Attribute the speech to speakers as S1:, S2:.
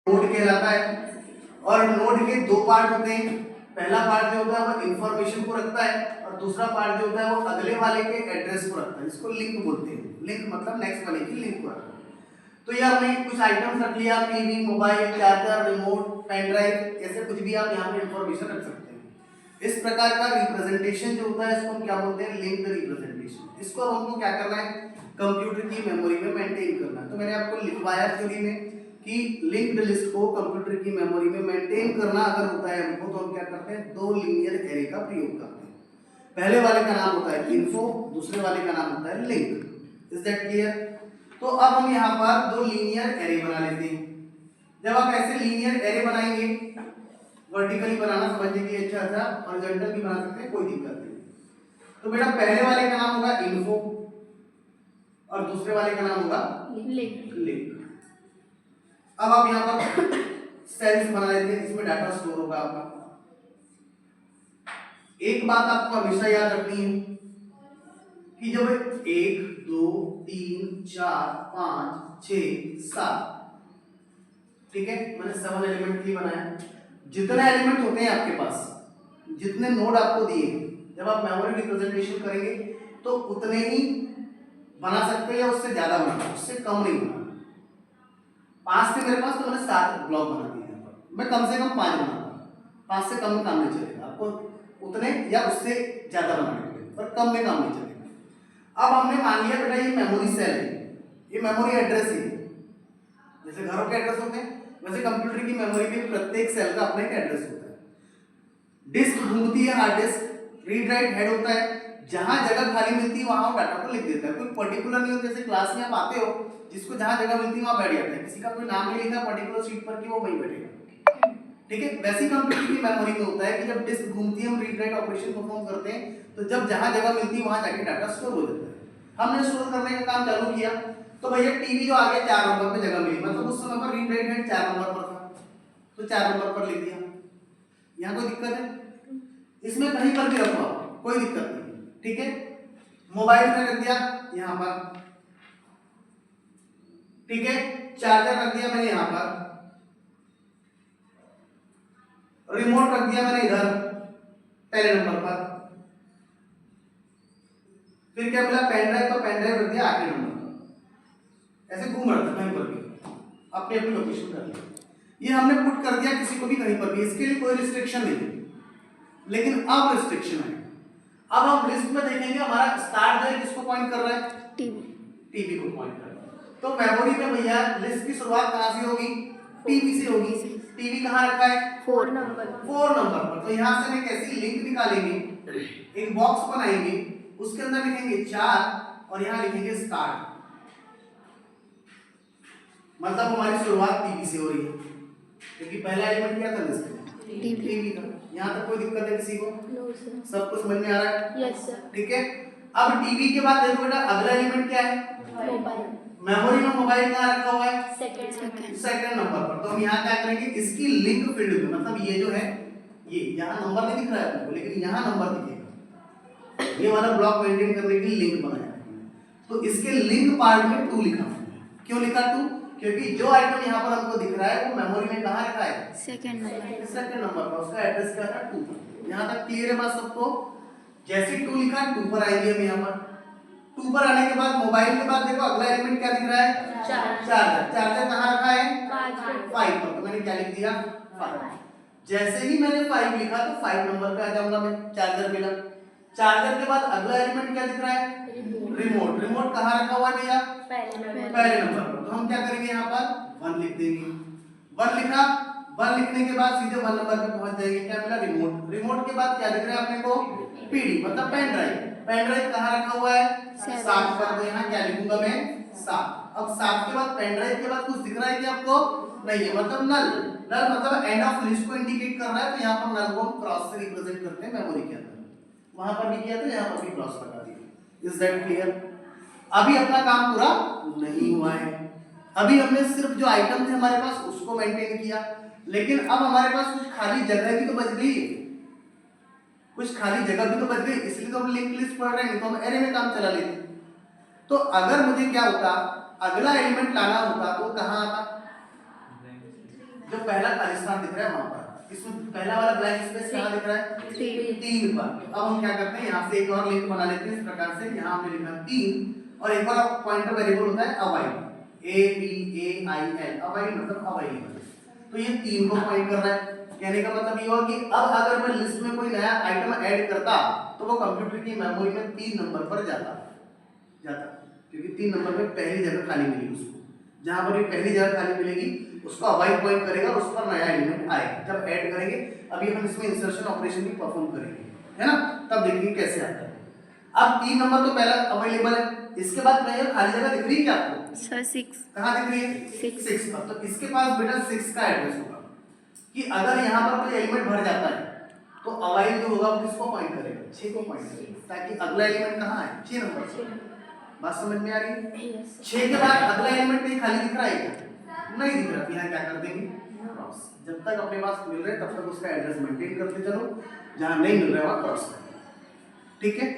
S1: Node कहलाता है। और नोड के दो पार्ट होते हैं। पहला पार्ट जो होता है वो इंफॉर्मेशन को रखता है और दूसरा पार्ट जो होता है वो अगले वाले के एड्रेस को रखता है, जिसको लिंक बोलते हैं। लिंक मतलब नेक्स्ट वाले की लिंक को रखता है। तो ये हमने कुछ आइटम्स रख लिया, TV, mobile, charger, remote, pen drive, ऐसे कुछ भी आप यहाँ पे इंफॉर्मेशन रख सकते हैं। इस प्रकार का रिप्रेजेंटेशन जो होता है इसको हम क्या बोलते हैं, लिंक्ड रिप्रेजेंटेशन। इसको हमको क्या करना है, कंप्यूटर की मेमोरी में मेंटेन करना है। तो मैंने आपको लिखवाया थ्योरी में कि लिंक्ड लिस्ट को कंप्यूटर की मेमोरी में मेंटेन करना अगर होता है हमको, तो हम क्या करते हैं, दो लीनियर एरे का प्रयोग करते हैं। पहले वाले का नाम होता है इन्फो, दूसरे वाले का नाम होता है लिंक। Is that clear? तो अब हम यहाँ पर दो लीनियर एरे बना लेते हैं। जब आप ऐसे लीनियर एरे बनाएंगे, वर्टिकली बनाना समझने के लिए अच्छा था, हॉरिजॉन्टल भी बना सकते हैं, कोई दिक्कत नहीं। तो बेटा पहले वाले का नाम होगा इन्फो और दूसरे वाले का नाम होगा लिंक। अब आप यहाँ पर सेल्स बना लेते हैं, इसमें डाटा स्टोर होगा आपका। एक बात आपको हमेशा याद रखनी है कि जब 1 2 3 4 5 6 7, ठीक है, मैंने 7 एलिमेंट के लिए बनाया। जितने एलिमेंट होते हैं आपके पास, जितने नोड आपको दिए, जब आप मेमोरी रिप्रेजेंटेशन करेंगे तो उतने ही बना सकते हैं या उससे ज्यादा बना, उससे कम नहीं बना। 5 थे मेरे पास तो मैंने 7 ब्लॉक बना दिए। मैं कम से कम 5 बनाऊंगा, 5 से कम में काम नहीं चलेगा, आपको उतने या उससे ज्यादा बनाने पड़ेंगे, पर कम में काम नहीं चलेगा। अब हमने मान लिया बेटा ये मेमोरी सेल है, ये मेमोरी एड्रेस है। जैसे घरों के एड्रेस होते हैं वैसे कंप्यूटर की मेमोरी में प्रत्येक सेल का अपना एक एड्रेस होता है। डिस्क घूमती है, hard disk, read write head होता है, जहां जगह खाली मिलती है वहां डाटा को लिख देता है। कोई पर्टिकुलर नहीं होता, जैसे क्लास में आप आते हो, जिसको जहां जगह मिलती है वहां बैठ जाता है, किसी का कोई नाम नहीं लिखा पर्टिकुलर सीट पर कि वो वहीं बैठेगा, ठीक है। वैसे कंप्यूटर की मेमोरी में होता है कि जब डिस्क घूमती है, हम रीड राइट ऑपरेशन परफॉर्म करते हैं, तो जब जहां जगह मिलती है वहां जाके डाटा स्टोर हो जाता है। हमने स्टोर करने का काम चालू किया तो भैया टीवी जो आगे 4 नंबर पे जगह मिली, मतलब उस समय पर रीड राइट हेड 4 नंबर पर था, तो 4 नंबर पर लिख दिया। यहाँ कोई दिक्कत है? इसमें कहीं पर भी रखो आप, कोई दिक्कत नहीं, ठीक है। मोबाइल में रख दिया यहाँ पर, ठीक है। चार्जर रख दिया मैंने यहाँ पर, रिमोट रख दिया मैंने इधर पहले नंबर पर, फिर क्या मिला, पेन ड्राइव, तो पेन ड्राइव रख दिया आखिरी नंबर पर। ऐसे घूम रहा था कहीं पर भी, अपने अपनी लोकेशन कर लिया। ये हमने पुट कर दिया किसी को भी कहीं पर भी, इसके लिए कोई रिस्ट्रिक्शन नहीं है। लेकिन अब रिस्ट्रिक्शन है। अब हम लिस्ट में देखेंगे हमारा स्टार्ट जो है किसको पॉइंट कर रहा है, टीवी को पॉइंट कर रहा है। तो मेमोरी में भैया लिस्ट की शुरुआत कहां से होगी, टीवी से होगी। टीवी कहां रखा है,
S2: 4 नंबर
S1: पर। तो यहां से मैं कैसी लिंक निकालेंगे, एक बॉक्स बनाएंगे, उसके अंदर लिखेंगे 4 और यहां लिखेंगे स्टार्ट, मतलब हमारी शुरुआत टीवी से हो रही है, क्योंकि पहला एलिमेंट क्या था लिस्ट में, टीवी का। यहाँ तक कोई दिक्कत है किसी को?
S2: No sir.
S1: सब कुछ समझ में आ रहा है?
S2: Yes sir.
S1: ठीक है। अब टीवी के बाद देखो बेटा अगला एलिमेंट क्या है,
S2: मोबाइल।
S1: मेमोरी में मोबाइल कहाँ रखा हुआ है,
S2: सेकंड
S1: नंबर पर। तो हम यहाँ क्या करेंगे, इसकी लिंक फील्ड में, मतलब ये जो है, ये यहाँ नंबर नहीं दिख रहा है आपको, लेकिन यहाँ नंबर दिखेगा। ये वाला ब्लॉक मेंटेन करने के लिए लिंक बनाया, तो इसके लिंक पार्ट में 2 लिखा। क्यों लिखा 2? क्योंकि जो आइटम यहाँ पर हमको दिख रहा है वो मेमोरी में कहाँ रखा है, सेकंड नंबर पर, उसका एड्रेस क्या था 2 पर। यहाँ तक क्लियर है बात सबको? जैसे 2 लिखा 2 पर आएंगे हम यहाँ पर। 2 पर आने के बाद मोबाइल के बाद देखो अगला एलिमेंट क्या दिख रहा है, चार्जर कहाँ रखा है, 5 पर। तो मैंने क्या लिख दिया, 5। जैसे ही मैंने 5 लिखा तो 5 नंबर पे आ जाऊंगा मैं, चार्जर मिला। चार्जर के बाद अगला एलिमेंट क्या दिख रहा है, रिमोट कहाँ रखा हुआ है भैया, पहले नंबर पर। तो हम क्या करेंगे, यहाँ पर 1 लिख देंगे। 1 लिखा, 1 लिखने के बाद सीधे 1 नंबर पे पहुंच जाएंगे। क्या मिला, रिमोट के बाद क्या दिख रहा है अपने को, पीडी, मतलब पेन ड्राइव कहाँ रखा हुआ है, 7 पर। तो यहाँ क्या लिखूंगा मैं, 7। अब 7 के बाद पेन ड्राइव के बाद कुछ दिख रहा है कि आपको, नहीं है, मतलब नल मतलब एंड ऑफ लिस्ट को इंडिकेट कर रहा है। तो यहाँ पर नल को हम क्रॉस से रिप्रेजेंट करते हैं मेमोरी के अंदर। वहां पर भी किया था, यहाँ पर भी क्रॉस लगा दिया। Is that clear? अभी अपना काम पूरा नहीं हुआ है। अभी हमने सिर्फ जो आइटम थे हमारे पास उसको मेंटेन किया, लेकिन अब हमारे पास कुछ खाली जगह भी तो बच गई, कुछ खाली जगह भी तो बच गई, इसलिए तो हम लिंक लिस्ट पढ़ रहे हैं, तो हम एरे में काम चला लेते। तो अगर मुझे क्या होता, अगला एलिमेंट लाना होता तो कहां आता, जो पहला खाली स्थान दिख रहा है वहां पर, इसमें पहला वाला ब्लैंक स्पेस कहाँ दिख रहा है? 3 पर। अब हम क्या करते हैं, यहाँ से एक और लिंक बना लेते हैं इस प्रकार से, यहाँ हमने लिखा 3 और एक और पॉइंटर वेरिएबल होता है अवाइल, AVAIL, अवाइल मतलब अवेलेबल। तो ये 3 को पॉइंट कर रहा है। कहने का मतलब ये हुआ कि अब अगर मैं लिस्ट में कोई नया आइटम ऐड करता तो वो कंप्यूटर की मेमोरी में 3 नंबर पर जाता, क्योंकि 3 नंबर पे पहली जगह खाली मिली उसको। जहां पर भी पहली जगह खाली मिलेगी उसको अवाइड पॉइंट करेगा, उस पर नया एलिमेंट आएगा। जब ऐड करेंगे, अभी हम इसमें इंसर्शन ऑपरेशन भी परफॉर्म करेंगे, है ना, तब देखिए कैसे आता है। अब 3 नंबर तो पहला अवेलेबल है, इसके बाद नया खाली जगह दिख रही है क्या आपको?
S2: सर 6
S1: कहाँ दिख रही है? 6 पर। तो इसके पास बेटा 6 का एड्रेस होगा कि अगर यहाँ पर कोई एलिमेंट भर जाता है तो अवाइल जो होगा वो किसको पॉइंट करेगा? 6 को पॉइंट करेगा, ताकि अगला एलिमेंट कहाँ है? 6 नंबर पर। बात समझ में आ रही है? 6 के बाद अगला एलिमेंट कहीं खाली दिख रहा है क्या? नहीं दिख रहा। यहाँ क्या कर देंगे? क्रॉस। जब तक अपने पास मिल रहे तब तक उसका एड्रेस मेंटेन करते चलो, जहाँ नहीं मिल रहा है वहाँ क्रॉस करें। ठीक है।